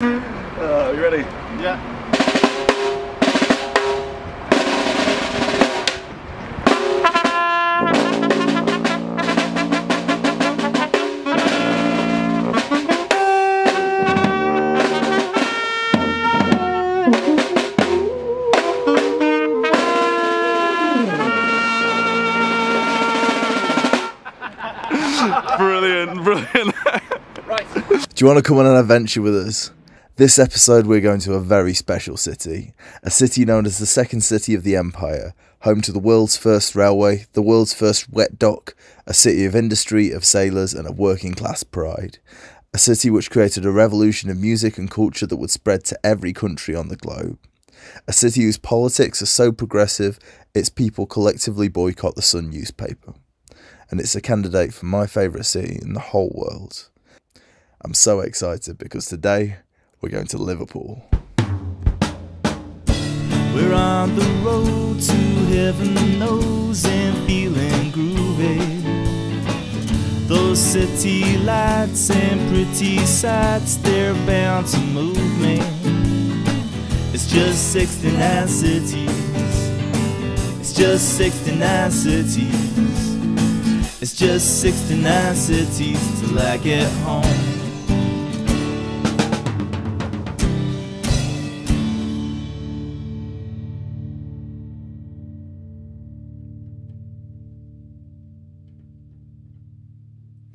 You ready? Yeah. Brilliant, brilliant. Right. Do you want to come on an adventure with us? This episode we're going to a very special city, a city known as the second city of the empire, home to the world's first railway, the world's first wet dock, a city of industry, of sailors and of working class pride. A city which created a revolution of music and culture that would spread to every country on the globe. A city whose politics are so progressive, its people collectively boycott the Sun newspaper. And it's a candidate for my favourite city in the whole world. I'm so excited because today we're going to Liverpool. We're on the road to heaven knows and feeling groovy. Those city lights and pretty sights, they're bound to move me. It's just 69 cities. It's just 69 cities. It's just 69 cities till I get home.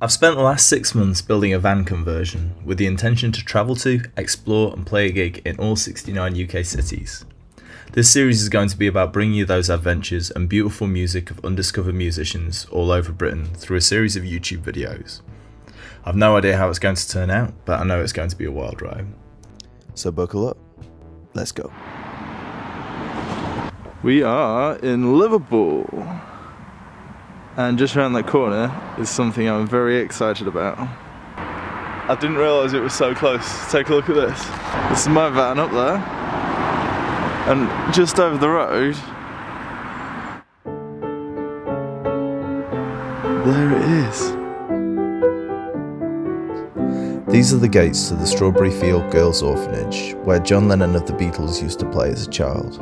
I've spent the last 6 months building a van conversion with the intention to travel to, explore and play a gig in all 69 UK cities. This series is going to be about bringing you those adventures and beautiful music of undiscovered musicians all over Britain through a series of YouTube videos. I've no idea how it's going to turn out, but I know it's going to be a wild ride. So buckle up, let's go. We are in Liverpool. And just around that corner is something I'm very excited about. I didn't realise it was so close. Take a look at this. This is my van up there. And just over the road, there it is. These are the gates to the Strawberry Field Girls' Orphanage, where John Lennon of the Beatles used to play as a child.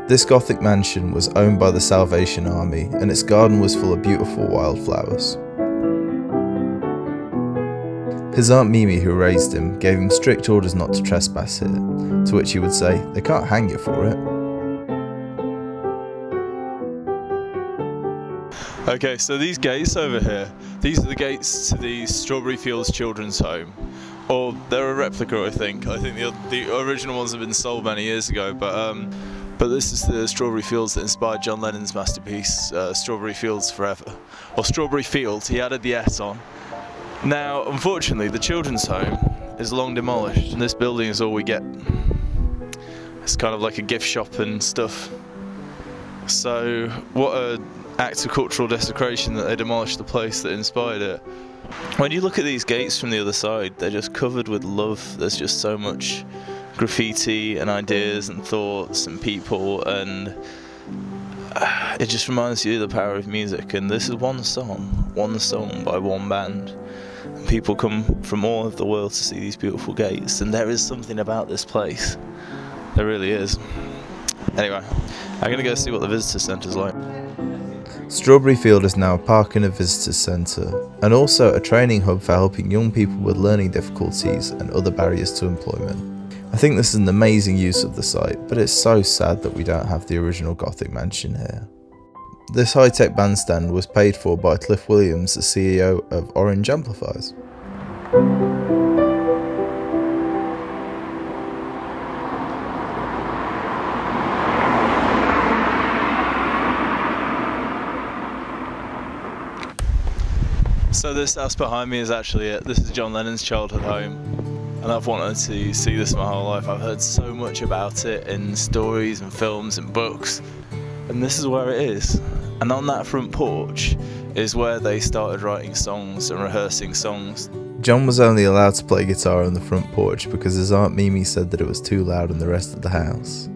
This Gothic mansion was owned by the Salvation Army, and its garden was full of beautiful wildflowers. His Aunt Mimi, who raised him, gave him strict orders not to trespass here, to which he would say, "They can't hang you for it." Okay, so these gates over here, these are the gates to the Strawberry Fields Children's Home. Or they're a replica, I think. I think the original ones have been sold many years ago, but this is the Strawberry Fields that inspired John Lennon's masterpiece, Strawberry Fields Forever. Or Strawberry Fields, he added the S on. Now, unfortunately, the children's home is long demolished, and this building is all we get. It's kind of like a gift shop and stuff. So, what an act of cultural desecration that they demolished the place that inspired it. When you look at these gates from the other side, they're just covered with love. There's just so much graffiti and ideas and thoughts and people, and it just reminds you of the power of music. And this is one song by one band. And people come from all over the world to see these beautiful gates, and there is something about this place. There really is. Anyway, I'm gonna go see what the visitor centre's like. Strawberry Field is now a park and a visitor centre, and also a training hub for helping young people with learning difficulties and other barriers to employment. I think this is an amazing use of the site, but it's so sad that we don't have the original Gothic mansion here. This high-tech bandstand was paid for by Cliff Williams, the CEO of Orange Amplifiers. So this house behind me is actually it. This is John Lennon's childhood home, and I've wanted to see this my whole life. I've heard so much about it in stories and films and books, and this is where it is. And on that front porch is where they started writing songs and rehearsing songs. John was only allowed to play guitar on the front porch because his Aunt Mimi said that it was too loud in the rest of the house.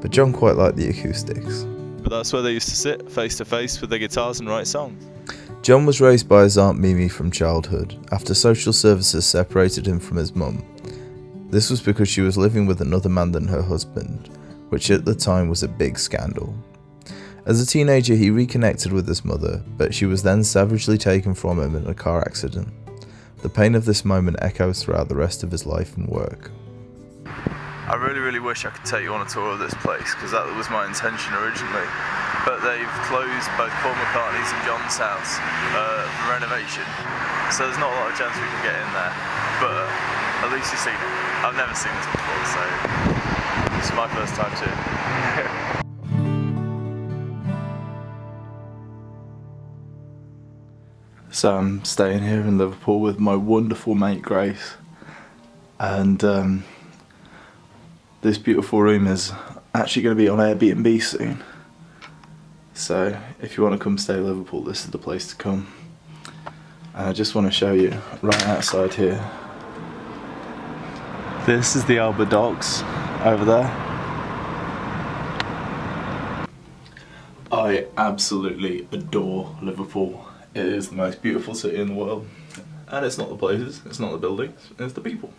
But John quite liked the acoustics. But that's where they used to sit, face to face with their guitars and write songs. John was raised by his Aunt Mimi from childhood, after social services separated him from his mum. This was because she was living with another man than her husband, which at the time was a big scandal. As a teenager, he reconnected with his mother, but she was then savagely taken from him in a car accident. The pain of this moment echoes throughout the rest of his life and work. I really wish I could take you on a tour of this place, because that was my intention originally. But they've closed both Paul McCartney's and John's house for renovation, so there's not a lot of chance we can get in there. But at least you've seen it. I've never seen this before, so this is my first time too. So I'm staying here in Liverpool with my wonderful mate Grace, and this beautiful room is actually going to be on Airbnb soon. So if you want to come stay in Liverpool, this is the place to come. And I just want to show you right outside here. This is the Albert Docks over there. I absolutely adore Liverpool. It is the most beautiful city in the world. And it's not the places, it's not the buildings, it's the people.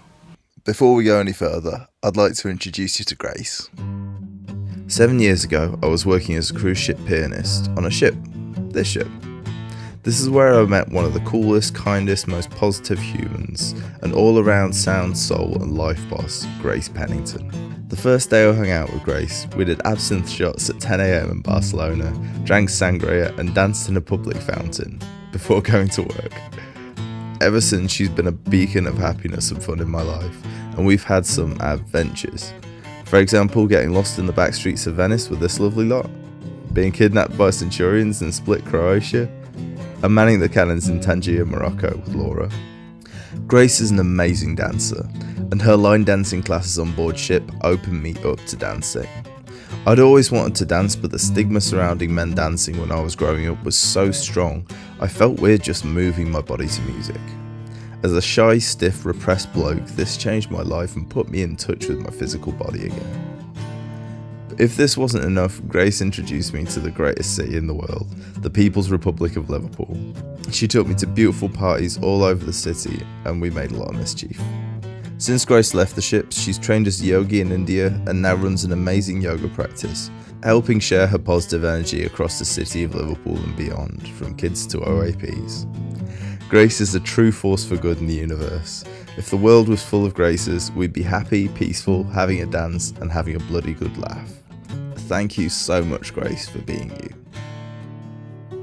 Before we go any further, I'd like to introduce you to Grace. 7 years ago, I was working as a cruise ship pianist on a ship, this ship. This is where I met one of the coolest, kindest, most positive humans, an all-around sound, soul and life boss, Grace Pennington. The first day I hung out with Grace, we did absinthe shots at 10 AM in Barcelona, drank sangria and danced in a public fountain, before going to work. Ever since, she's been a beacon of happiness and fun in my life, and we've had some adventures. For example, getting lost in the back streets of Venice with this lovely lot, being kidnapped by Centurions in Split, Croatia, and manning the cannons in Tangier, Morocco with Laura. Grace is an amazing dancer, and her line dancing classes on board ship opened me up to dancing. I'd always wanted to dance, but the stigma surrounding men dancing when I was growing up was so strong, I felt weird just moving my body to music. As a shy, stiff, repressed bloke, this changed my life and put me in touch with my physical body again. But if this wasn't enough, Grace introduced me to the greatest city in the world, the People's Republic of Liverpool. She took me to beautiful parties all over the city, and we made a lot of mischief. Since Grace left the ship, she's trained as a yogi in India and now runs an amazing yoga practice, helping share her positive energy across the city of Liverpool and beyond, from kids to OAPs. Grace is a true force for good in the universe. If the world was full of Graces, we'd be happy, peaceful, having a dance and having a bloody good laugh. Thank you so much, Grace, for being you.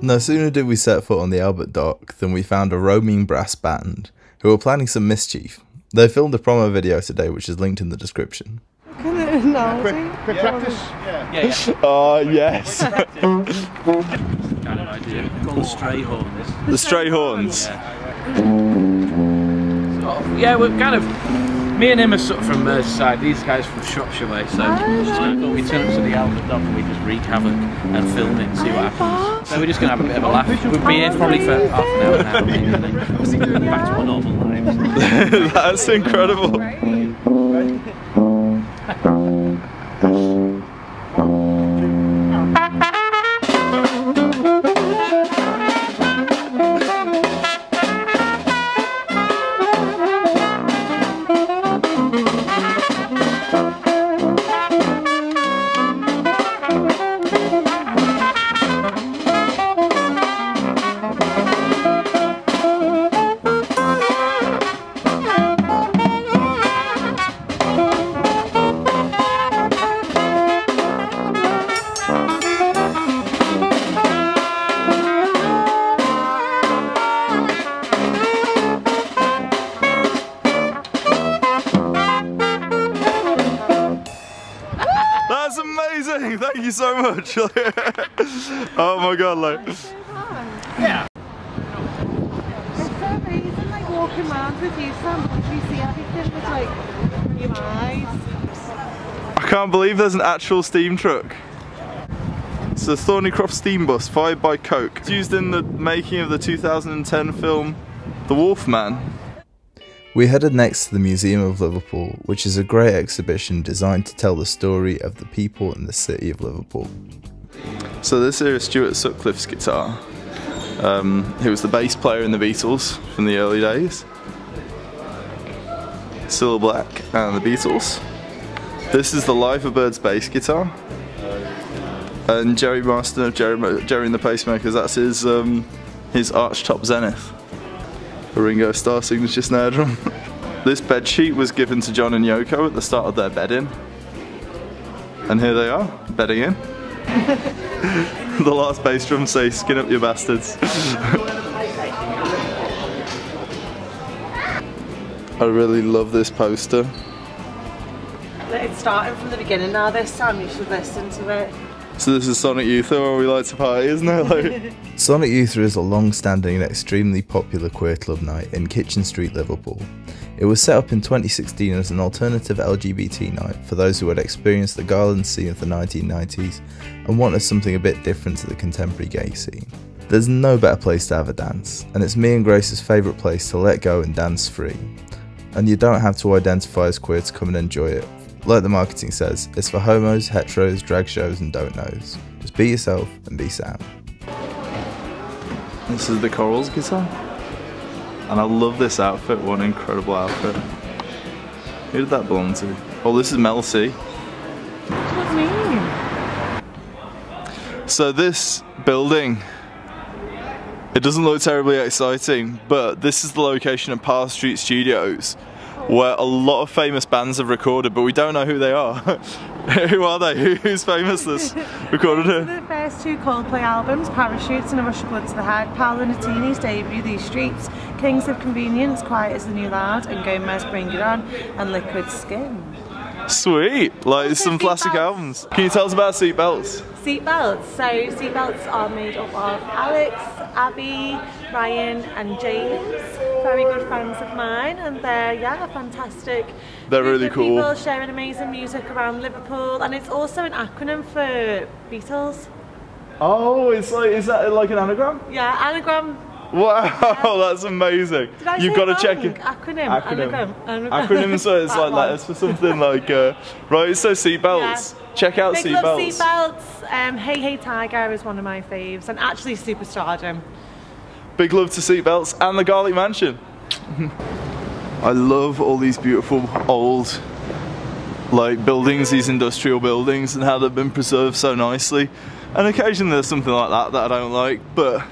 No sooner did we set foot on the Albert Dock than we found a roaming brass band who were planning some mischief. They filmed a promo video today, which is linked in the description. Quick practice? Yeah. Oh, yes. Kind of idea. Called the Stray Horns. The Stray Horns? Yeah, we're kind of... Me and him are sort of from Merseyside, these guys from Shropshire way, so we turn up to the Albert Dock and we just wreak havoc and film it and see what happens. So we're just going to have a bit of a laugh. We'll be here probably for half an hour now, maybe, and then back to our normal lives. That's incredible. That's amazing! Thank you so much! Oh my god, like... Yeah. It's so amazing, like walking around with you, Sam, you see everything with like your eyes. I can't believe there's an actual steam truck. It's a Thornycroft steam bus fired by Coke. It's used in the making of the 2010 film The Wolfman. We headed next to the Museum of Liverpool, which is a great exhibition designed to tell the story of the people in the city of Liverpool. So this here is Stuart Sutcliffe's guitar. He was the bass player in the Beatles from the early days. Cilla Black and the Beatles. This is the Liverbirds bass guitar. And Jerry Marston of Jerry and the Pacemakers, that's his Archtop Zenith. A Ringo Starr signature snare drum. This bed sheet was given to John and Yoko at the start of their bed-in. And here they are, bedding in. The last bass drum say, "Skin up, you bastards." I really love this poster. It's starting from the beginning now this time, you should listen to it. So this is Sonic Youth, where we like to party, isn't it? Like... Sonic Youth is a long-standing and extremely popular queer club night in Kitchen Street, Liverpool. It was set up in 2016 as an alternative LGBT night for those who had experienced the Garland scene of the 1990s and wanted something a bit different to the contemporary gay scene. There's no better place to have a dance, and it's me and Grace's favourite place to let go and dance free. And you don't have to identify as queer to come and enjoy it. Like the marketing says, it's for homos, heteros, drag shows and don't knows. Just be yourself and be sound. This is the Corals guitar. And I love this outfit, what an incredible outfit. Who did that belong to? Oh, this is Mel C. What do you mean? So this building, it doesn't look terribly exciting, but this is the location of Parr Street Studios, where a lot of famous bands have recorded, but we don't know who they are. Who are they? Who's famous that's recorded here? The first two Coldplay albums, Parachutes and A Rush of Blood to the Head, Paolo Nutini's debut, These Streets, Kings of Convenience, Quiet as the New Loud, and Gomez, Bring It On, and Liquid Skin. Sweet, like Also some classic albums. Can you tell us about Seatbelts? Seatbelts. So Seatbelts are made up of Alex, Abby, Ryan and James. Very good friends of mine, and they're fantastic. They're really cool. People sharing amazing music around Liverpool, and it's also an acronym for Beatles. Oh, is that like an anagram? Yeah, anagram. Wow, that's amazing. You've got to check it. Acronym. Acronym, so it's like letters for something like, right, so Seatbelts. Yeah. Check out Big Seatbelts. Love Seatbelts. Hey Hey Tiger is one of my faves, and actually Superstardom. Big love to Seatbelts and the Garlic Mansion. I love all these beautiful old like buildings, these industrial buildings, and how they've been preserved so nicely. And occasionally there's something like that I don't like, but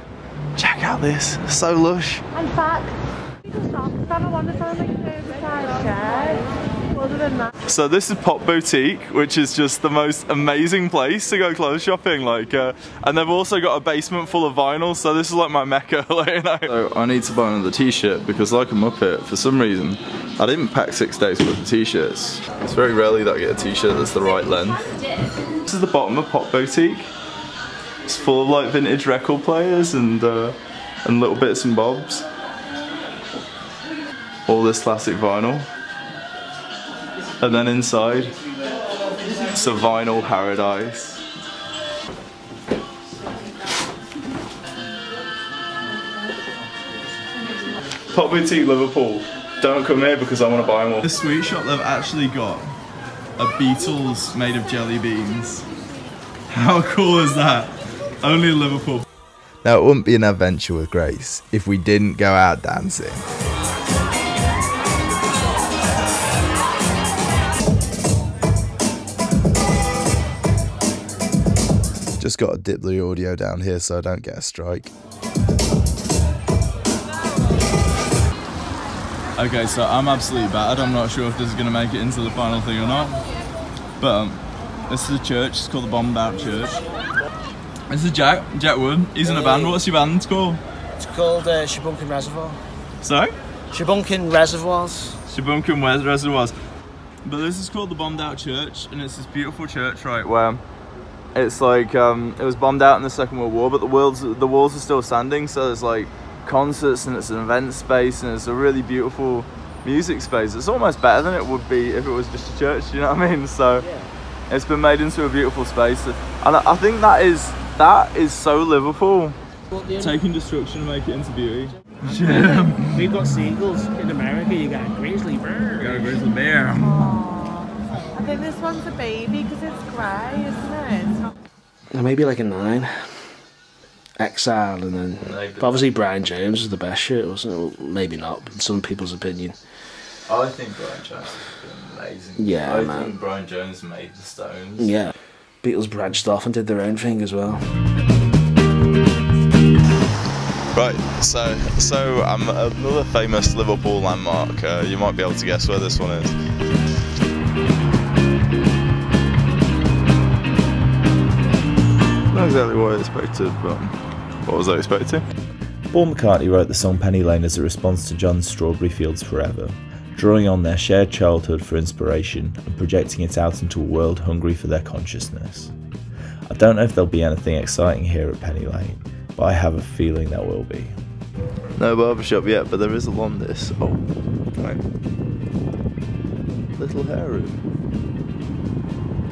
check out this, it's so lush. In fact, I want to sound like a chair. Other than that. So this is Pop Boutique, which is just the most amazing place to go clothes shopping, like, and they've also got a basement full of vinyl, so this is like my mecca, like, you know. So I need to buy another t-shirt because like a Muppet, for some reason, I didn't pack 6 days worth of t-shirts. It's very rarely that I get a t-shirt that's the right length. This is the bottom of Pop Boutique. It's full of like vintage record players and little bits and bobs. All this classic vinyl. And then inside, it's a vinyl paradise. Pop Boutique Liverpool. Don't come here because I want to buy more. This sweet shop, they've actually got a Beatles made of jelly beans. How cool is that? Only in Liverpool. Now it wouldn't be an adventure with Grace if we didn't go out dancing. Just got to dip the audio down here so I don't get a strike. Okay, so I'm absolutely bad. I'm not sure if this is going to make it into the final thing or not. But this is a church. It's called the Bombed Out Church. This is Jack Wood. He's in a band. What's your band called? It's called Shibunkin Reservoir. Sorry? Shibunkin Reservoirs. Shibunkin Reservoirs. But this is called the Bombed Out Church, and it's this beautiful church, right, where it's like, it was bombed out in the Second World War, but the walls are still standing, so there's like concerts and it's an event space and it's a really beautiful music space. It's almost better than it would be if it was just a church, you know what I mean? So it's been made into a beautiful space, and I think that is so Liverpool. Taking destruction to make it into beauty. We've got seagulls in America. You got a grizzly bear. You got a grizzly bear. I think this one's a baby because it's grey, isn't it? It's not... Maybe like a 9. Exile, and then but obviously Brian James is the best shit, wasn't it? Well, maybe not, in some people's opinion. I think Brian Jones is amazing. Yeah, I man. think Brian Jones made the Stones. Yeah. Beatles branched off and did their own thing as well. Right, so another famous Liverpool landmark. You might be able to guess where this one is. Not exactly what I expected, but what was I expecting? Paul McCartney wrote the song Penny Lane as a response to John's Strawberry Fields Forever, drawing on their shared childhood for inspiration and projecting it out into a world hungry for their consciousness. I don't know if there'll be anything exciting here at Penny Lane, but I have a feeling there will be. No barbershop yet, but there is a Londis. Oh, right. Little hair room.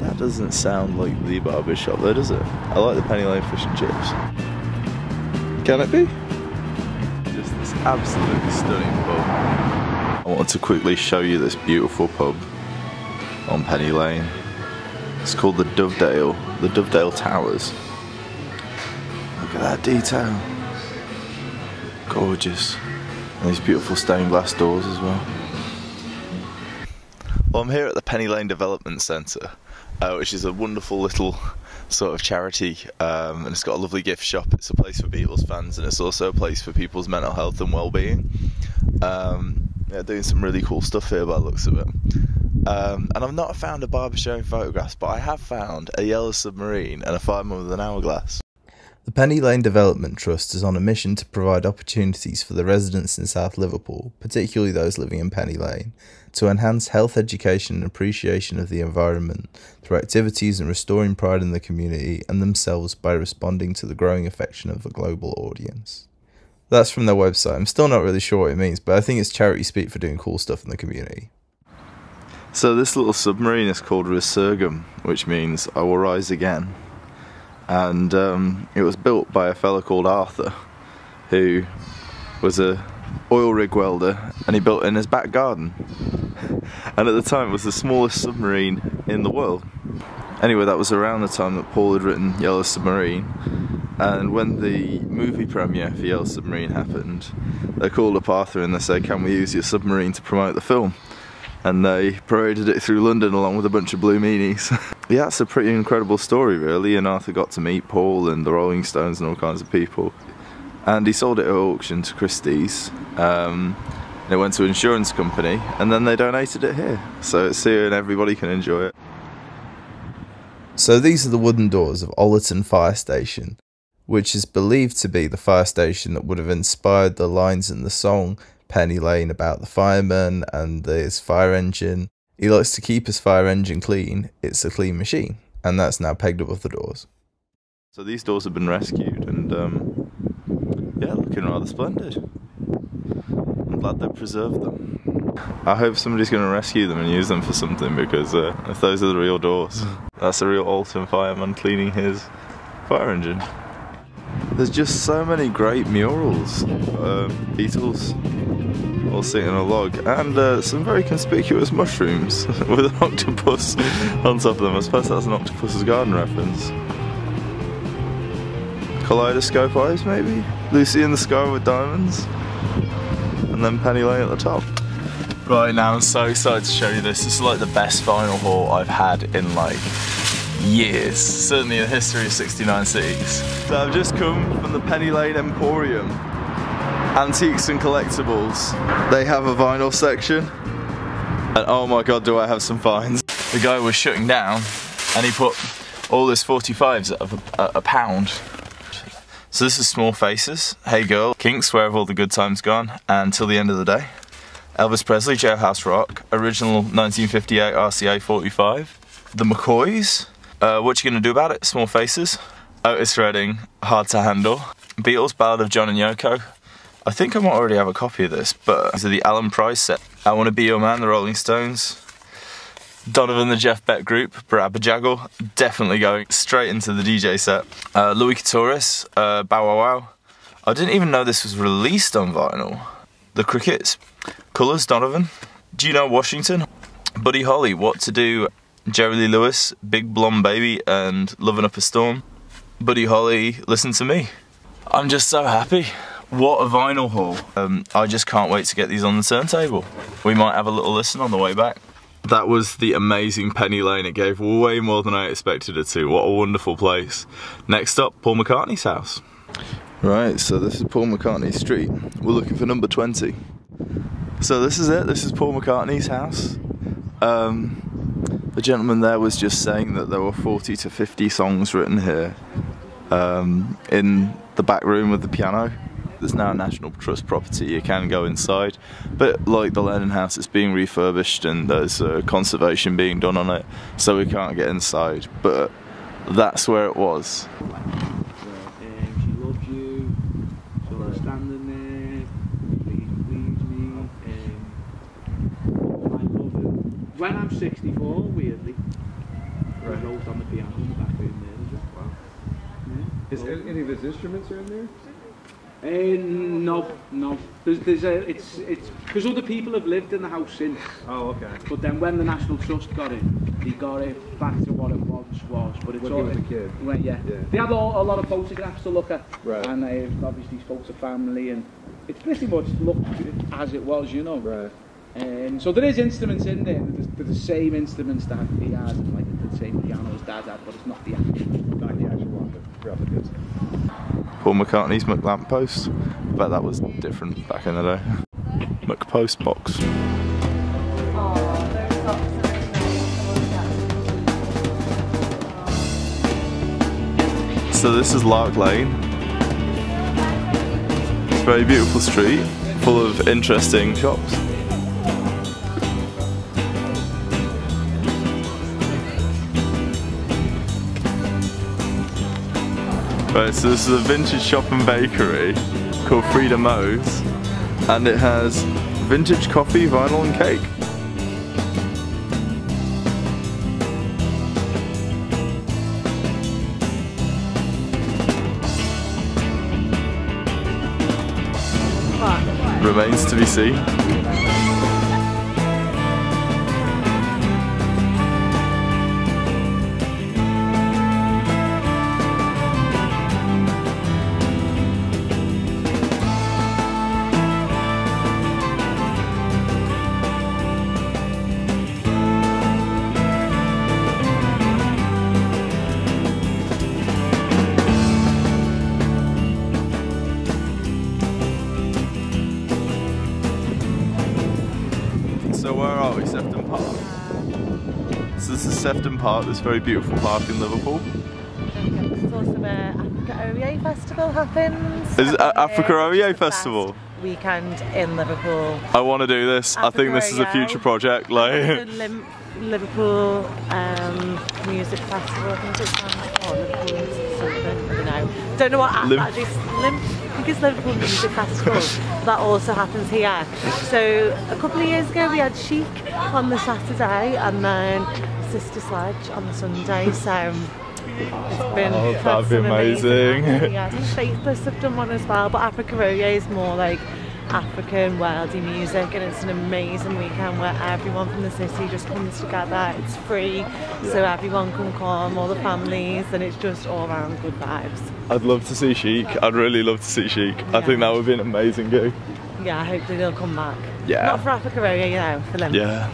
That doesn't sound like the barbershop though, does it? I like the Penny Lane fish and chips. Can it be? Just this absolutely stunning pub. I wanted to quickly show you this beautiful pub on Penny Lane. It's called the Dovedale Towers. Look at that detail. Gorgeous. And these beautiful stained glass doors as well. Well, I'm here at the Penny Lane Development Centre, which is a wonderful little sort of charity, and it's got a lovely gift shop. It's a place for Beatles fans, and it's also a place for people's mental health and well-being. Yeah, doing some really cool stuff here by the looks of it. And I've not found a barber showing photographs, but I have found a yellow submarine and a fireman with an hourglass. The Penny Lane Development Trust is on a mission to provide opportunities for the residents in South Liverpool, particularly those living in Penny Lane, to enhance health education and appreciation of the environment through activities and restoring pride in the community and themselves by responding to the growing affection of a global audience. That's from their website. I'm still not really sure what it means, but I think it's charity speak for doing cool stuff in the community. So this little submarine is called Resurgam, which means I will rise again. And it was built by a fella called Arthur, who was a oil rig welder, and he built it in his back garden. And at the time it was the smallest submarine in the world. Anyway, that was around the time that Paul had written Yellow Submarine, and when the movie premiere for Yellow Submarine happened, they called up Arthur and they said, can we use your submarine to promote the film? And they paraded it through London along with a bunch of blue meanies. Yeah, it's a pretty incredible story really, and Arthur got to meet Paul and the Rolling Stones and all kinds of people. And he sold it at auction to Christie's. It went to an insurance company, and then they donated it here. So it's here and everybody can enjoy it. So these are the wooden doors of Ollerton Fire Station, which is believed to be the fire station that would have inspired the lines in the song Penny Lane about the fireman and his fire engine. He likes to keep his fire engine clean. It's a clean machine, and that's now pegged above the doors. So these doors have been rescued, and yeah, looking rather splendid. I'm glad they preserved them. I hope somebody's going to rescue them and use them for something, because if those are the real doors, that's a real Alton fireman cleaning his fire engine. There's just so many great murals, Beatles all sitting on a log, and some very conspicuous mushrooms with an octopus on top of them. I suppose that's an Octopus's Garden reference. Kaleidoscope eyes maybe? Lucy in the Sky with Diamonds? And then Penny Lane at the top. Right, now I'm so excited to show you this. This is like the best vinyl haul I've had in like years, certainly in the history of 69 cities. So I've just come from the Penny Lane Emporium, Antiques and Collectibles. They have a vinyl section, and oh my god, do I have some finds. The guy was shutting down, and he put all his 45s at a pound. So this is Small Faces, Hey Girl, Kinks, Where Have All the Good Times Gone, and Till the End of the Day. Elvis Presley, Jailhouse Rock, original 1958 RCA 45. The McCoys, What You Gonna Do About It, Small Faces. Otis Redding, Hard to Handle. Beatles, Ballad of John and Yoko. I think I might already have a copy of this, but these are the Alan Price set. I Wanna Be Your Man, the Rolling Stones. Donovan, the Jeff Beck Group, Barabajaggle, definitely going straight into the DJ set. Louis Katoris, Bow Wow Wow. I didn't even know this was released on vinyl. The Crickets, Colours, Donovan. Do You Know Washington? Buddy Holly, What to Do, Jerry Lee Lewis, Big Blonde Baby, and Lovin' Up a Storm. Buddy Holly, Listen to Me. I'm just so happy. What a vinyl haul. I just can't wait to get these on the turntable. We might have a little listen on the way back. That was the amazing Penny Lane. It gave way more than I expected it to. What a wonderful place. Next up, Paul McCartney's house. Right, so this is Paul McCartney Street. We're looking for number 20. So this is it, this is Paul McCartney's house. The gentleman there was just saying that there were 40 to 50 songs written here in the back room with the piano. There's now a National Trust property, you can go inside, but like the Lennon house, it's being refurbished and there's conservation being done on it, so we can't get inside, but that's where it was. She loves you, so I'm standing there, please me, I love it. When I'm 64, weirdly, I wrote on the piano in the back room there as well. Wow. Is any of his instruments are in there? No. It's because other people have lived in the house since. Oh, okay. But then when the National Trust got it, they got it back to what it once was. But it's when all he was a kid. Yeah. They had a lot of photographs to look at, right. And they obviously spoke to family, and it's pretty much looked as it was, you know. Right. So there is instruments in there. They're the same instruments that he had, like the same piano his dad had, but it's not the actual one. Replicas. Paul McCartney's McLamppost. I bet that was different back in the day. McPost box. So this is Lark Lane. It's a very beautiful street, full of interesting shops. Right, so this is a vintage shop and bakery called Frida Mo's, and it has vintage coffee, vinyl and cake. Remains to be seen. So where are we? Sefton Park. So this is Sefton Park, this very beautiful park in Liverpool. There's also where Africa Oye Festival happens. Is it Africa Oye Festival? Weekend in Liverpool. I want to do this. I think this is a future project. Like Liverpool Music Festival, I think it's called. Liverpool something, I don't know what actually. I think it's Liverpool Music Festival. That also happens here. So a couple of years ago we had Chic on the Saturday and then Sister Sledge on the Sunday. So it's been that'd be amazing. Yeah, Faithless have done one as well, but Africa Oye is more like African worldy music, and it's an amazing weekend where everyone from the city just comes together. It's free, so everyone can come, all the families, and it's just all around good vibes. I'd love to see Chic. I'd really love to see Chic. Yeah. I think that would be an amazing gig. Yeah, hopefully they'll come back. Yeah. Not for Africa Oye, you know, for them. Yeah.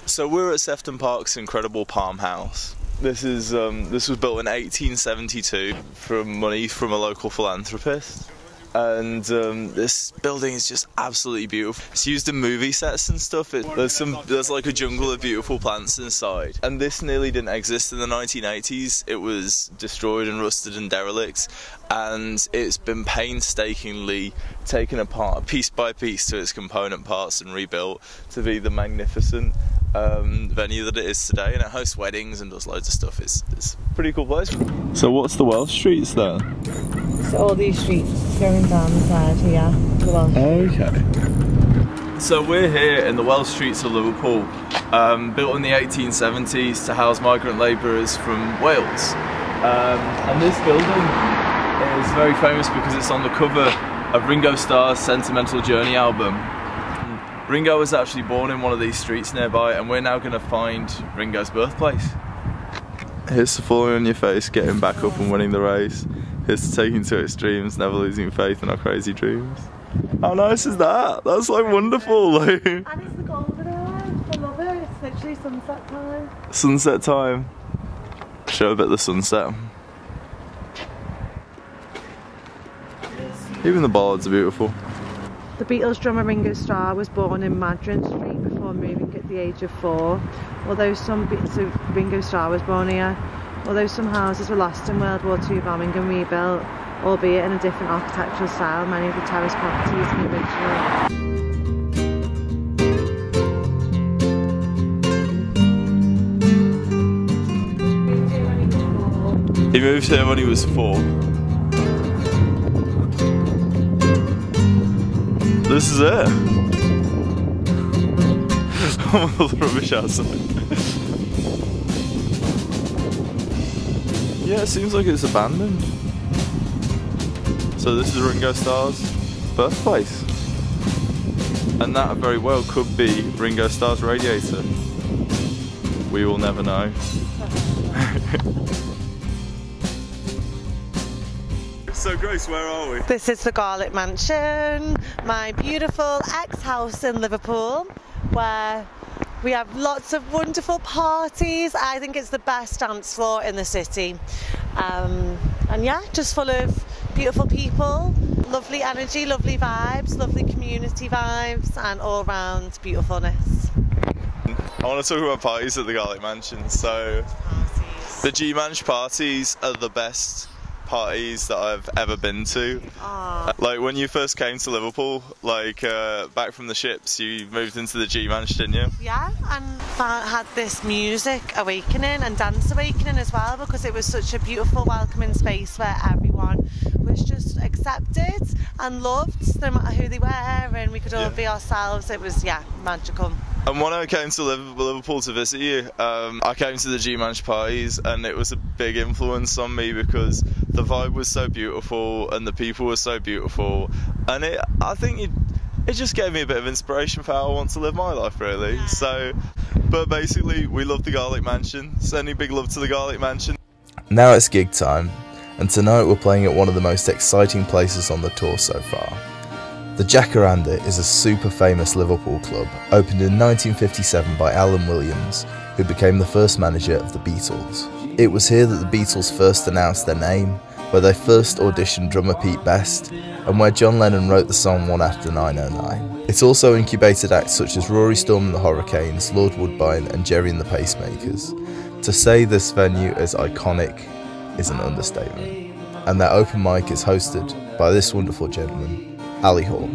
So we're at Sefton Park's incredible Palm House. This was built in 1872 from money from a local philanthropist. And this building is just absolutely beautiful. It's used in movie sets and stuff. There's like a jungle of beautiful plants inside. And this nearly didn't exist in the 1980s. It was destroyed and rusted and derelict. And it's been painstakingly taken apart piece by piece to its component parts and rebuilt to be the magnificent venue that it is today. And it hosts weddings and does loads of stuff. It's a pretty cool place. So what's the Welsh streets there? So all these streets going down the side here, the Welsh. Okay. So we're here in the Welsh streets of Liverpool, built in the 1870s to house migrant labourers from Wales. And this building is very famous because it's on the cover of Ringo Starr's Sentimental Journey album. Ringo was actually born in one of these streets nearby, and we're now going to find Ringo's birthplace. Here's the falling on your face, getting back up and winning the race. It's taking to extremes, never losing faith in our crazy dreams. How nice is that? That's like wonderful. And it's the golden hour. I love it. It's literally sunset time. Sunset time. Show a bit of the sunset. Even the bollards are beautiful. The Beatles drummer Ringo Starr was born in Madron Street before moving at the age of 4. Although Ringo Starr was born here. Although some houses were lost in World War II bombing and rebuilt, albeit in a different architectural style, many of the terrace properties in the original. He moved here when he was 4. This is it. Oh, all the rubbish outside. Yeah, it seems like it's abandoned. So this is Ringo Starr's birthplace. And that very well could be Ringo Starr's radiator. We will never know. So Grace, where are we? This is the Garlic Mansion, my beautiful ex-house in Liverpool, where we have lots of wonderful parties. I think it's the best dance floor in the city. And yeah, just full of beautiful people, lovely energy, lovely vibes, lovely community vibes, and all round beautifulness. I want to talk about parties at the Garlic Mansion. So the G-Manch parties are the best parties that I've ever been to. Like when you first came to Liverpool, like back from the ships, you moved into the G-Manch, didn't you? Yeah, and had this music awakening and dance awakening as well, because it was such a beautiful welcoming space where everyone was just accepted and loved no matter who they were, and we could all be ourselves. It was, yeah, magical. And when I came to Liverpool to visit you, I came to the G-Manch parties, and it was a big influence on me because the vibe was so beautiful and the people were so beautiful, and I think it just gave me a bit of inspiration for how I want to live my life, really. Yeah. So, but basically, we love the Garlic Mansion. Sending big love to the Garlic Mansion. Now it's gig time, and tonight we're playing at one of the most exciting places on the tour so far. The Jacaranda is a super famous Liverpool club, opened in 1957 by Alan Williams, who became the first manager of the Beatles. It was here that the Beatles first announced their name, where they first auditioned drummer Pete Best, and where John Lennon wrote the song One After 909. It's also incubated acts such as Rory Storm and the Hurricanes, Lord Woodbine and Jerry and the Pacemakers. To say this venue is iconic is an understatement. And their open mic is hosted by this wonderful gentleman, Ali Hall.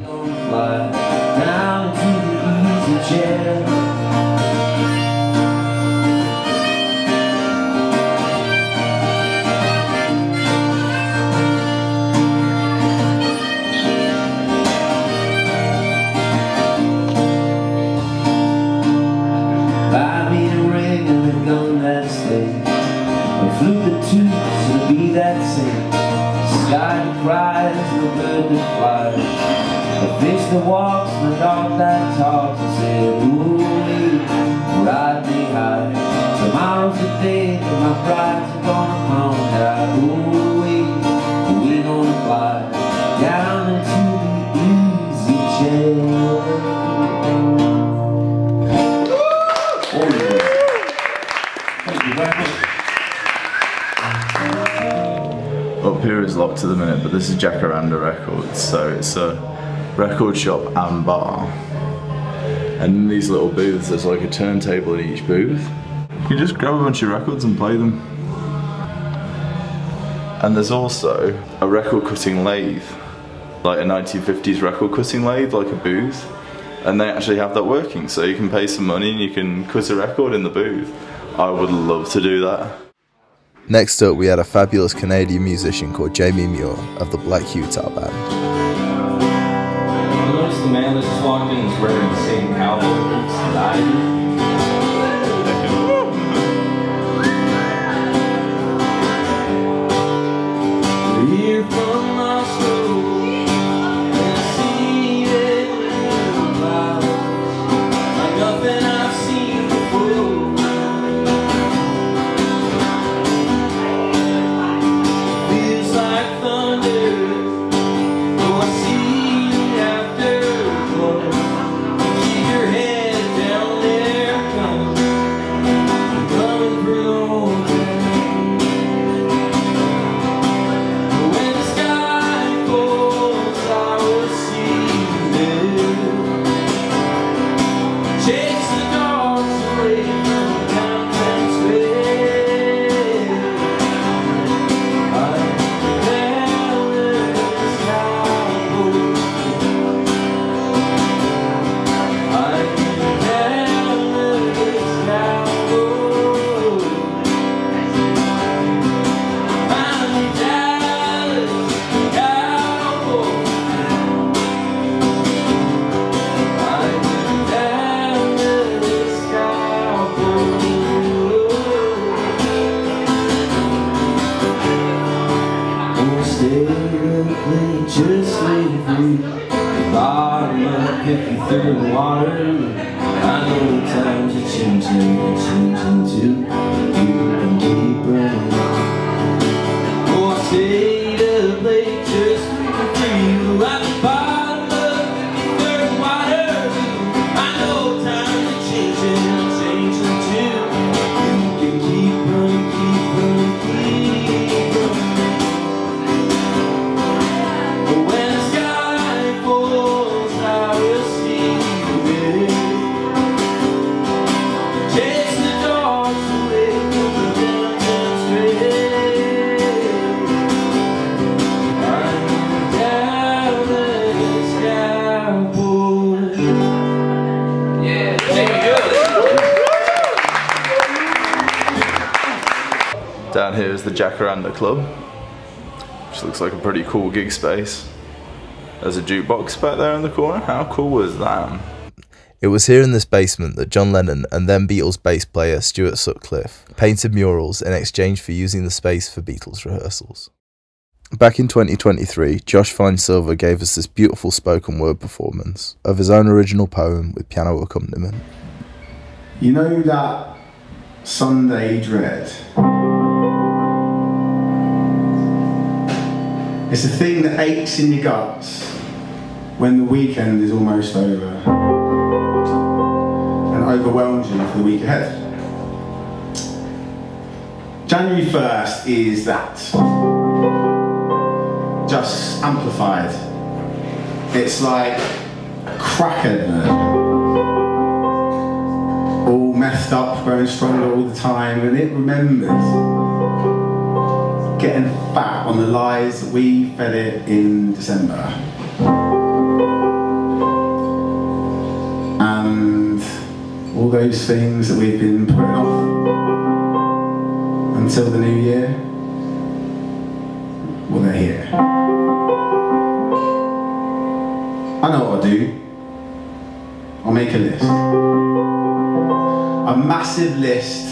The walks, the dog that talks, and said, ooh, ride me high. Tomorrow's the day that my bride's gonna come down. Ooh, we gonna fly down into the easy chair. Thank you very much. Up here is locked at the minute, but this is Jacaranda Records, so it's a record shop and bar, and in these little booths there's like a turntable in each booth. You can just grab a bunch of records and play them. And there's also a record cutting lathe, like a 1950s record cutting lathe, like a booth, and they actually have that working, so you can pay some money and you can cut a record in the booth. I would love to do that. Next up we had a fabulous Canadian musician called Jamie Muir of the Black Utah Band. The man that just walked in is wearing the same cowboy boots that I do. Here from my soul, and see it like nothing I've seen before. Feels like the through the water. I know times are changing too. You can keep running on. Oh, I stayed up late just for you at the bottom of the water. I know times are changing too. You can keep running, keep running, keep running. But when the sky falls, I will see you there. Chase the dogs away from the downtown street. I'm down the sky boy. Yeah, Down here is the Jacaranda Club, which looks like a pretty cool gig space. There's a jukebox back there in the corner. How cool was that? It was here in this basement that John Lennon and then Beatles bass player Stuart Sutcliffe painted murals in exchange for using the space for Beatles rehearsals. Back in 2023, Josh Fine-Silver gave us this beautiful spoken word performance of his own original poem with piano accompaniment. You know that Sunday dread? It's a thing that aches in your guts when the weekend is almost over and overwhelms you for the week ahead. January 1st is that, just amplified. It's like a crackhead version, all messed up, growing stronger all the time, and it remembers getting fat on the lies that we fed it in December. And all those things that we've been putting off until the new year, well, they're here. I know what I'll do. I'll make a list. A massive list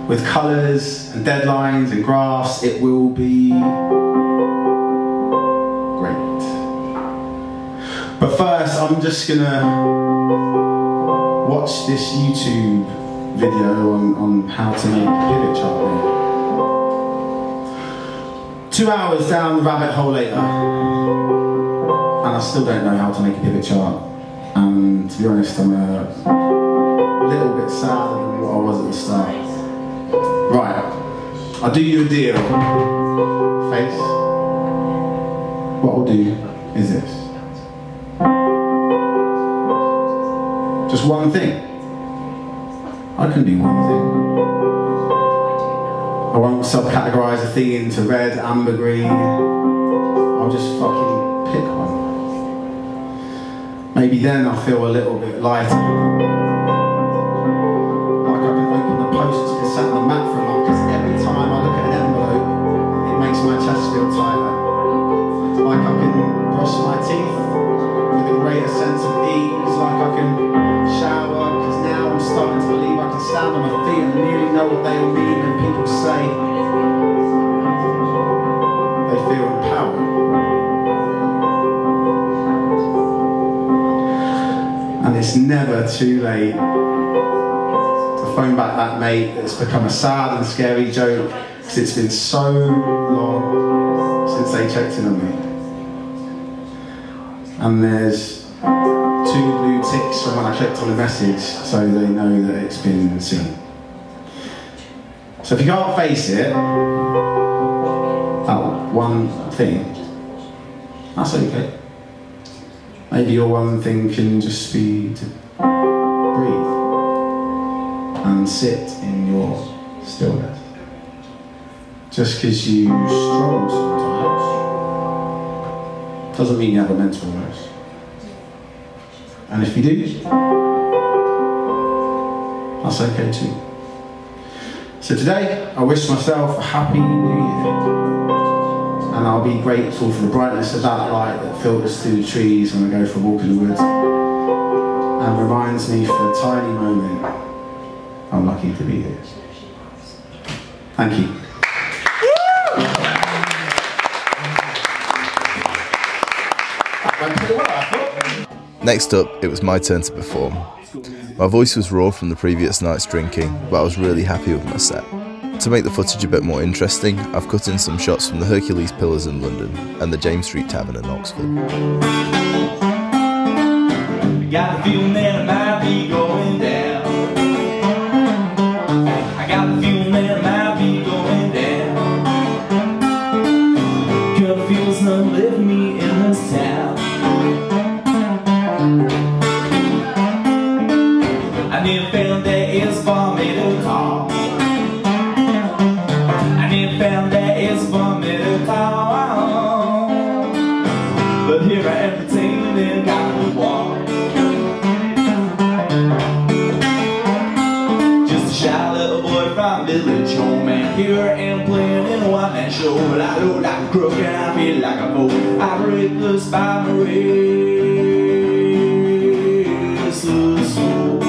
with colours and deadlines and graphs. It will be great. But first, I'm just gonna watch this YouTube video on how to make a pivot chart. 2 hours down the rabbit hole later, and I still don't know how to make a pivot chart. And to be honest, I'm a little bit sadder than what I was at the start. Right, I'll do you a deal, Face. What I'll do is this. Just one thing. I can do one thing. I won't subcategorise a thing into red, amber, green. I'll just fucking pick one. Maybe then I'll feel a little bit lighter. Like I can open the post that's been sat on the mat for a month, because every time I look at an envelope, it makes my chest feel tighter. Like I can brush my teeth with a greater sense of ease. Like I can shower, because now I'm starting to believe I can stand on my feet and nearly know what they all mean when people say they feel empowered. And it's never too late to phone back that mate that's become a sad and scary joke, because it's been so long since they checked in on me. And there's 2 blue ticks from when I clicked on the message, so they know that it's been seen. So if you can't face it, that one thing, that's okay. Maybe your one thing can just be to breathe and sit in your stillness. Just because you struggle sometimes doesn't mean you have a mental illness. And if you do, that's okay too. So today, I wish myself a happy new year. And I'll be grateful for the brightness of that light that filters through the trees when I go for a walk in the woods, and reminds me for a tiny moment I'm lucky to be here. Thank you. That went pretty well, I thought. Next up, it was my turn to perform. My voice was raw from the previous night's drinking, but I was really happy with my set. To make the footage a bit more interesting, I've cut in some shots from the Hercules Pillars in London and the James Street Tavern in Oxford. Got the feeling that it might be going down. I got the feeling that it might be going down. Good feels not leaving me in this town. I never found that it's for me to call. I never found that it's for me to call. But here I am pretending I would walk. Village home, and here I am playing in a one-man show. But I look like a crook and I feel like a fool. I break loose by my restless soul.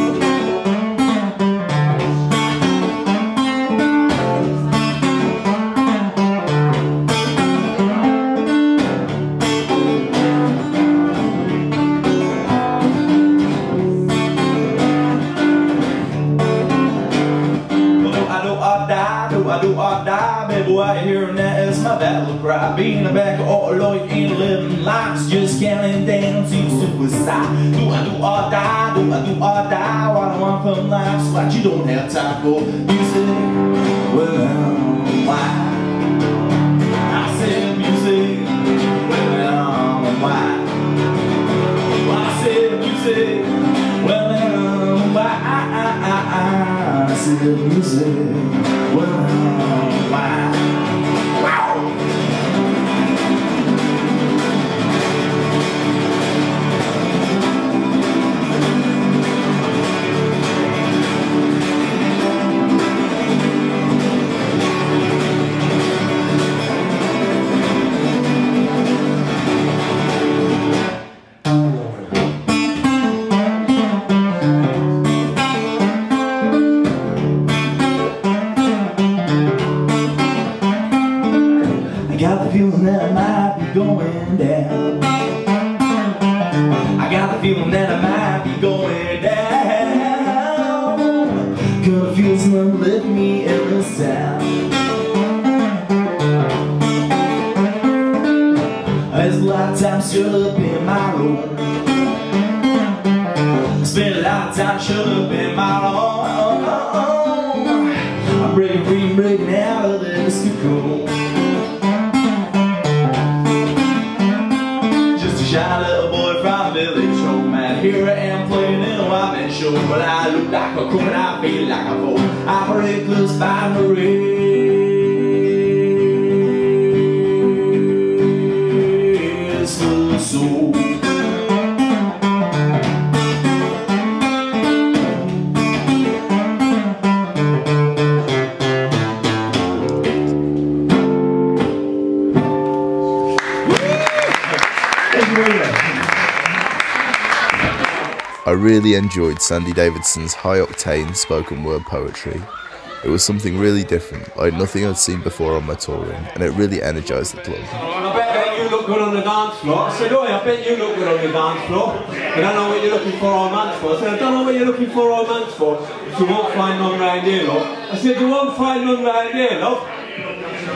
I do or die, baby, what you hearing that is my battle cry. Being a back or Lloyd ain't living lives, just counting down to suicide. Do I do or die, do I do or die? What I want from life, so what you don't have time for. Music, well, why? I said music, well, why? I said music, well, why? I said music, well, why? Wow! I got the feeling that I might be going down. I got the feeling that I might be going down. Got a feeling that left me in this town. There's a lot of time shut up in my room. I spent a lot of time shut up in my room. I'm breaking out of this cocoon. Shy little boy from village home, and here I am playing in a one-man show. But I look like a crook and I feel like a fool. I break loose by my restless soul. I really enjoyed Sandy Davidson's high-octane spoken word poetry. It was something really different, like nothing I'd seen before on my touring, and it really energised the club. I bet you look good on the dance floor. I said, oh, I bet you look good on the dance floor. I don't know what you're looking for on Mansfield. I said, I don't know what you're looking for on Mansfield. You won't find none round here, love. I said, you won't find none round here, love.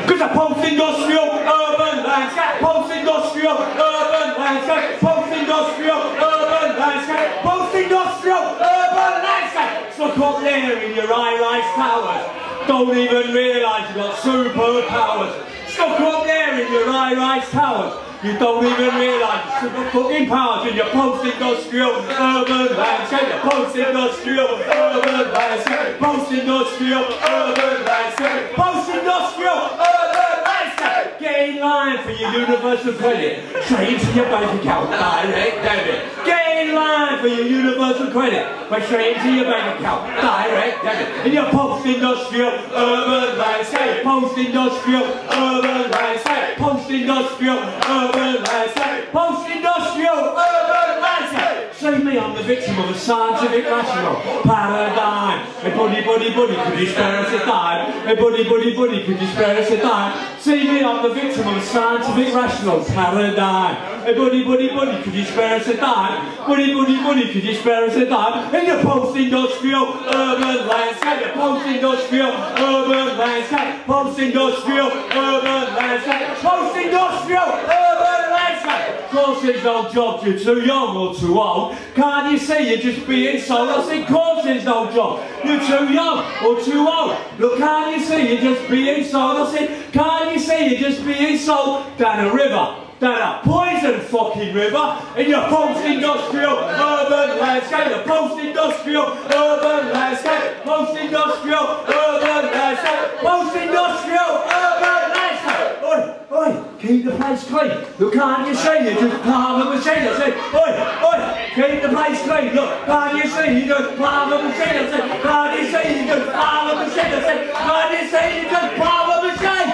Because I post-industrial, urban landscape, post-industrial, urban landscape, post-industrial, urban landscape, post-industrial, urban landscape. Look up there in your high-rise towers. Don't even realise you've got superpowers. Stuck up there in your high-rise towers. You don't even realise you've got fucking powers in your post-industrial, urban landscape. Your post-industrial, urban landscape, post-industrial, urban landscape, post-industrial, urban landscape. Get in line for your universal credit. Straight into your bank account, direct debit. Get in line for your universal credit. But straight into your bank account, direct debit. In your post-industrial, urban landscape, post-industrial, urban landscape, post-industrial, urban landscape, post-industrial, urban landscape. Straight me, I'm the victim of a scientific rational paradigm. Hey buddy, buddy, buddy, could you spare us a dime? Hey buddy, buddy, buddy, could you spare us a dime? See me, I'm the victim of a scientific rational paradigm. Hey buddy, buddy, buddy, could you spare us a dime? Buddy, buddy, buddy, could you spare us a dime? In the post-industrial urban landscape, the post-industrial urban landscape, post-industrial urban landscape, post-industrial urban landscape. Of course there's no job, you're too young or too old. Can't you see you're just being sold? I said, of course there's no job, you're too young or too old. Look, can't you see you're just being sold? I said, can't you see you're just being sold down a river? Down a poison fucking river in your post-industrial urban landscape, the post-industrial urban landscape, post-industrial urban landscape, post-industrial urban landscape. Oi, oi, keep the place clean. Look, can't you see you just palm the machine? I said, oi, oi, keep the place clean. Look, can't you see you just palm the machine? I said, can't you see you just palm the machine? I said, can't you see you just palm the machine?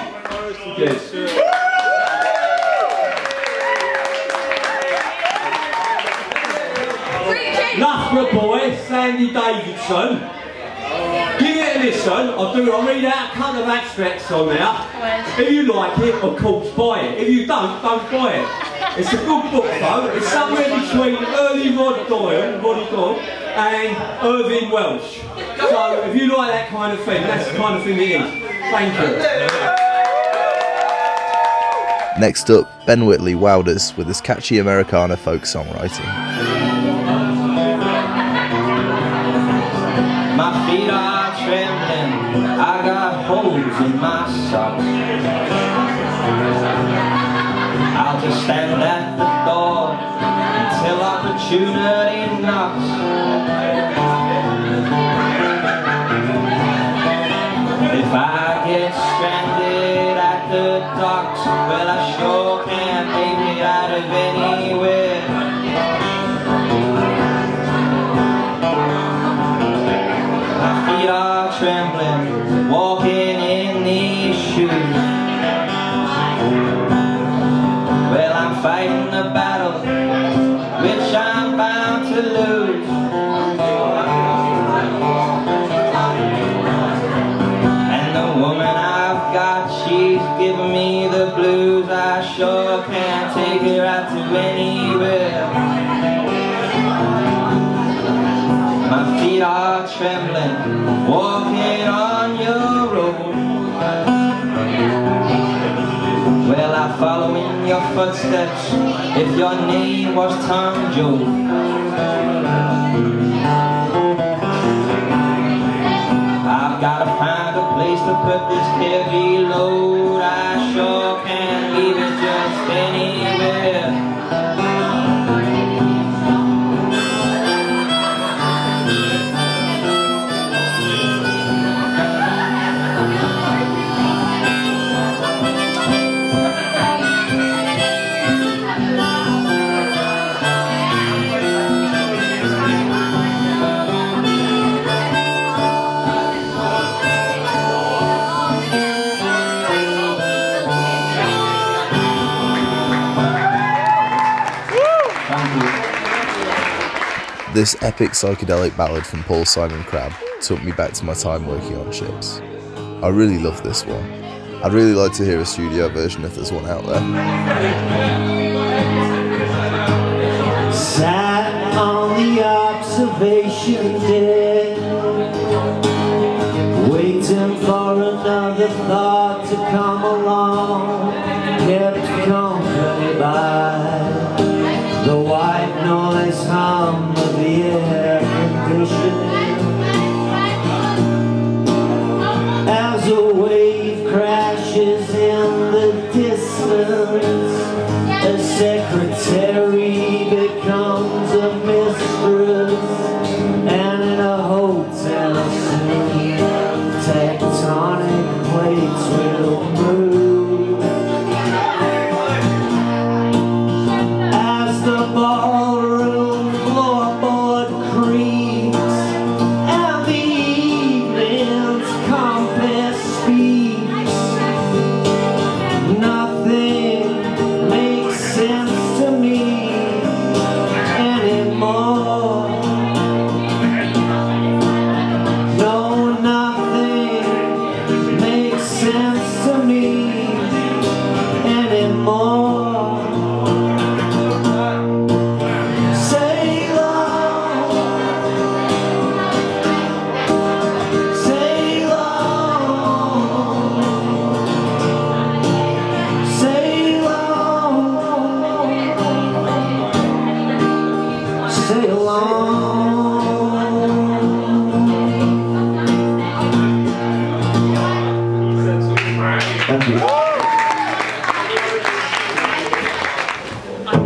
Yes. Loughborough boy, Sandy Davidson. Give it a listen. I'll read out a couple of extracts on there. If you like it, of course, buy it. If you don't buy it. It's a good book though. It's somewhere between early Roddy Doyle, and Irving Welsh. So if you like that kind of thing, that's the kind of thing it is. Thank you. Next up, Ben Whitley wowed us with his catchy Americana folk songwriting. My feet are trembling, I got holes in my socks. I'll just stand at the door until opportunity knocks. If I get stranded at the docks, well I sure can't make it out of anywhere. Are trembling, walking in these shoes. Well, I'm fighting a battle which I'm bound to lose. And the woman I've got, she's giving me the blues. I sure can't take her out to anywhere. My feet are trembling, walking on your road. Well, I follow in your footsteps if your name was Tom Joe. I've got to find a place to put this heavy load. I sure can't leave it just anywhere. This epic psychedelic ballad from Paul Simon Crabb took me back to my time working on ships. I really love this one. I'd really like to hear a studio version if there's one out there. Sat on the observation deck, waiting for another thought to come along, kept company by the white noise hum of the air conditioning. As a wave crashes in the distance, a secretary becomes a mistress, and in a hotel soon, tectonic plates will move.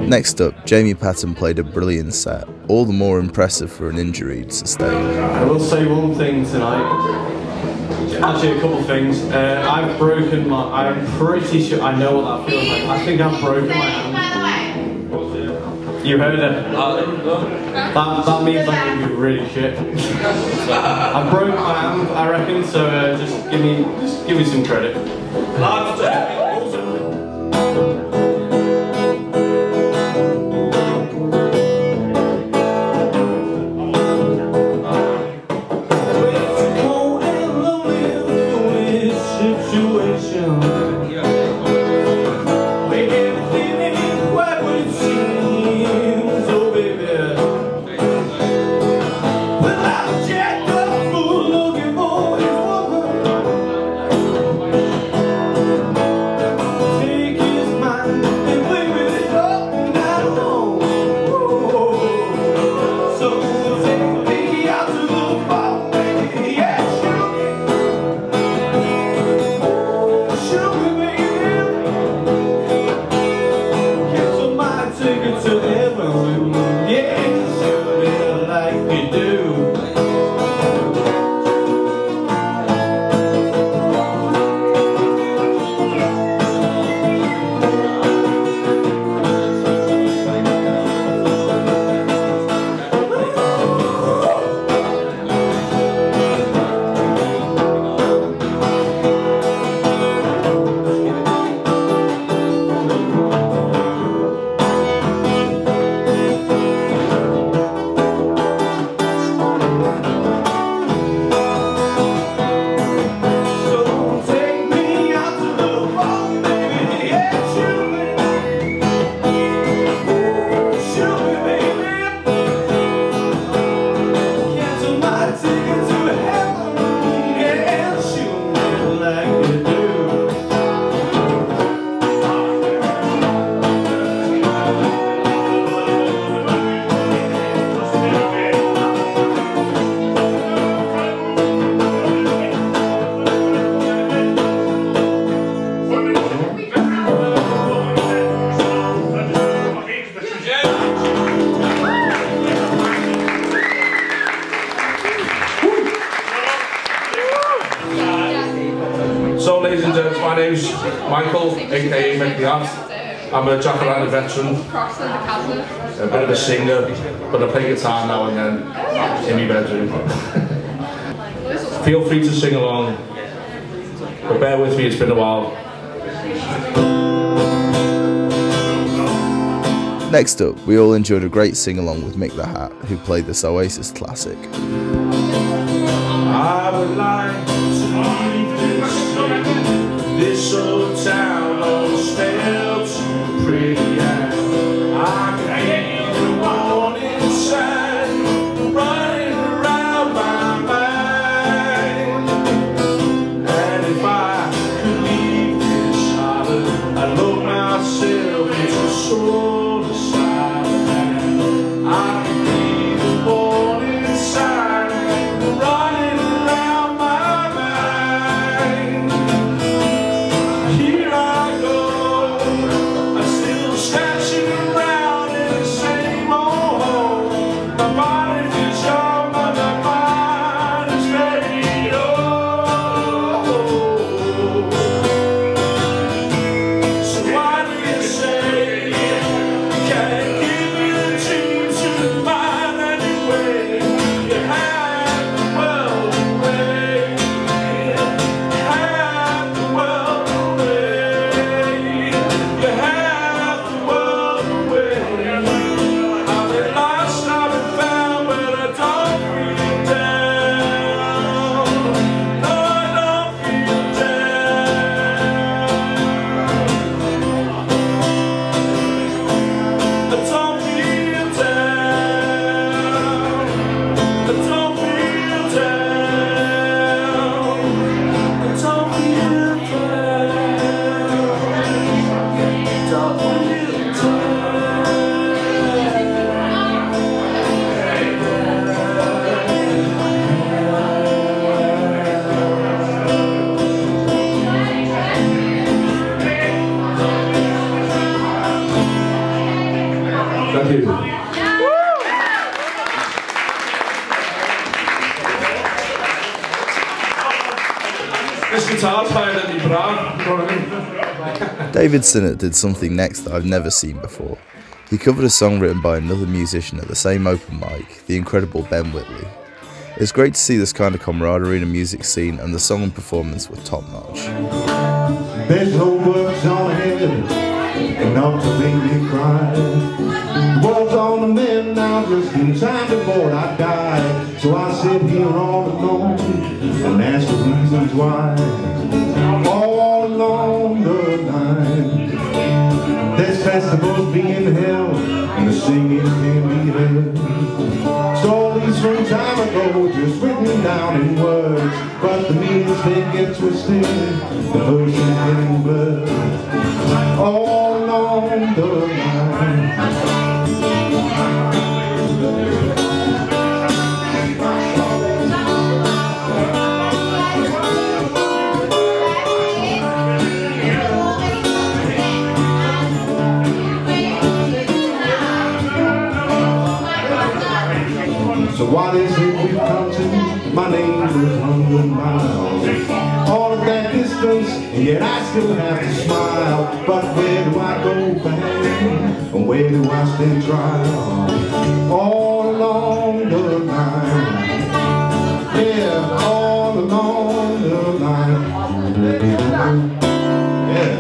Next up, Jamie Patten played a brilliant set, all the more impressive for an injury he'd sustained. I will say one thing tonight. Actually, a couple of things. I've broken my. I'm pretty sure I know what that feels like. I think I've broken my hand. You heard it. That means I'm gonna be really shit. I broke my hand, I reckon. So just give me some credit. aka Mick. I'm a Jacaranda veteran, a bit of a singer, but I play guitar now and then in my bedroom. Feel free to sing along, but bear with me, it's been a while. Next up, we all enjoyed a great sing-along with Mick the Hat, who played this Oasis classic. I would like to leave this old town all smell too pretty. I can hear the warning sign running around my mind. And if I could leave this island, I'd look myself into soul aside. I can hear the warning sign running around my mind. you. This guitar's higher than me, Brad. You know what I mean? David Sinnott did something next that I've never seen before. He covered a song written by another musician at the same open mic, the incredible Whitley. It's great to see this kind of camaraderie in a music scene, and the song and performance were top notch. There's no words on head, enough to make me cry. The world's on the mend now, just in time before I die. So I sit here all alone and ask the reasons why. All along the line, there's festivals being held and the singing can be heard. Stories from time ago just written down in words, but the meanings they get twisted, the verses getting blurred. All along the line. So what is it we've come to? My name is 100 miles. All of that distance, and yet I still have to smile. But where do I go back? And where do I stand trial? All along the line. Yeah, all along the line. Yeah.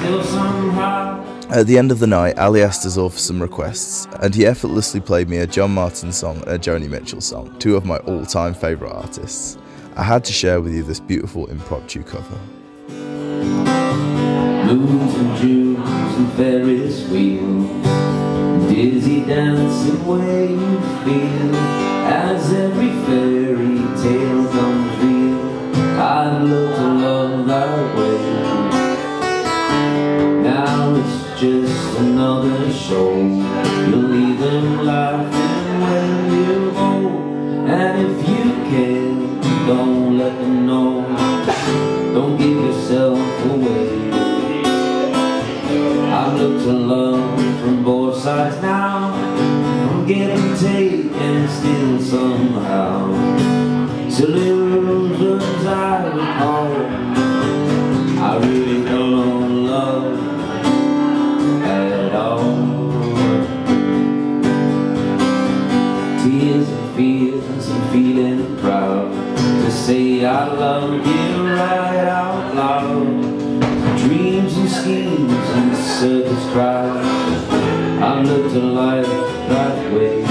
Still somehow. At the end of the night, Ali asked us all for some requests, and he effortlessly played me a John Martin song and a Joni Mitchell song, two of my all-time favourite artists. I had to share with you this beautiful impromptu cover. Moons and Junes and Ferris wheels, dizzy dancing way you feel, as every fairy tale comes real. I'd love to love that way. Now it's just another show. You'll leave them laughing when you go, and if you can, don't let them know. Don't give yourself away. I've looked to love from both sides now, from give and take and still somehow. Till illusions I recall, I really don't know love at all. Tears and fears and feeling proud to say I love you right out loud. Dreams and schemes and circus crowds, I looked to life that way.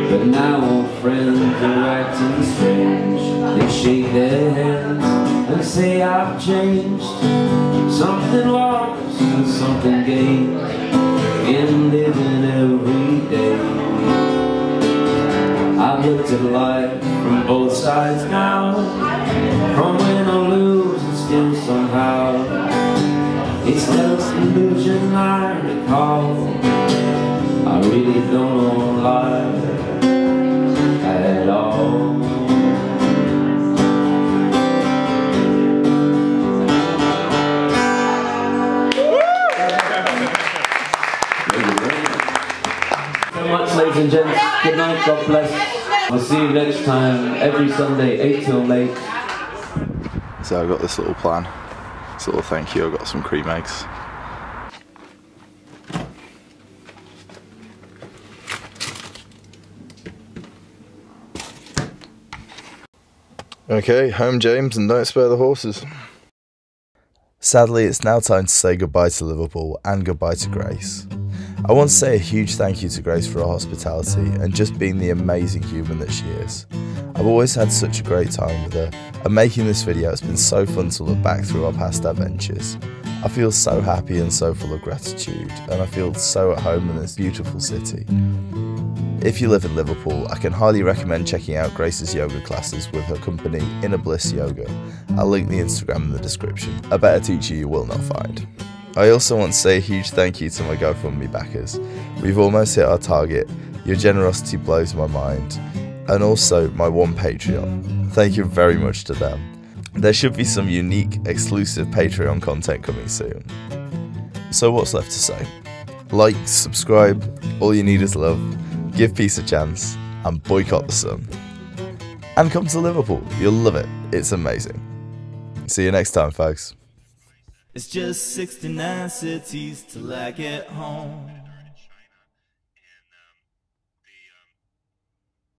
But now all friends are acting strange. They shake their hands and say I've changed. Something lost and something gained in living every day. I've looked at life from both sides now, from win or lose and still somehow it's that illusion I recall. I really don't know life at all. So much, ladies and gents. Good night, God bless. I'll see you next time, every Sunday, 8 till 8. So I've got this little plan, this little thank you. I've got some cream eggs. Okay, home James, and don't spare the horses. Sadly, it's now time to say goodbye to Liverpool and goodbye to Grace. I want to say a huge thank you to Grace for her hospitality and just being the amazing human that she is. I've always had such a great time with her, and making this video has been so fun to look back through our past adventures. I feel so happy and so full of gratitude, and I feel so at home in this beautiful city. If you live in Liverpool, I can highly recommend checking out Grace's yoga classes with her company Bliss Yoga. I'll link the Instagram in the description. A better teacher you will not find. I also want to say a huge thank you to my GoFundMe backers. We've almost hit our target. Your generosity blows my mind. And also my one Patreon. Thank you very much to them. There should be some unique, exclusive Patreon content coming soon. So what's left to say? Like, subscribe, all you need is love, give peace a chance, and boycott the sun. And come to Liverpool, you'll love it, it's amazing. See you next time, folks. It's just 69 cities till I get home.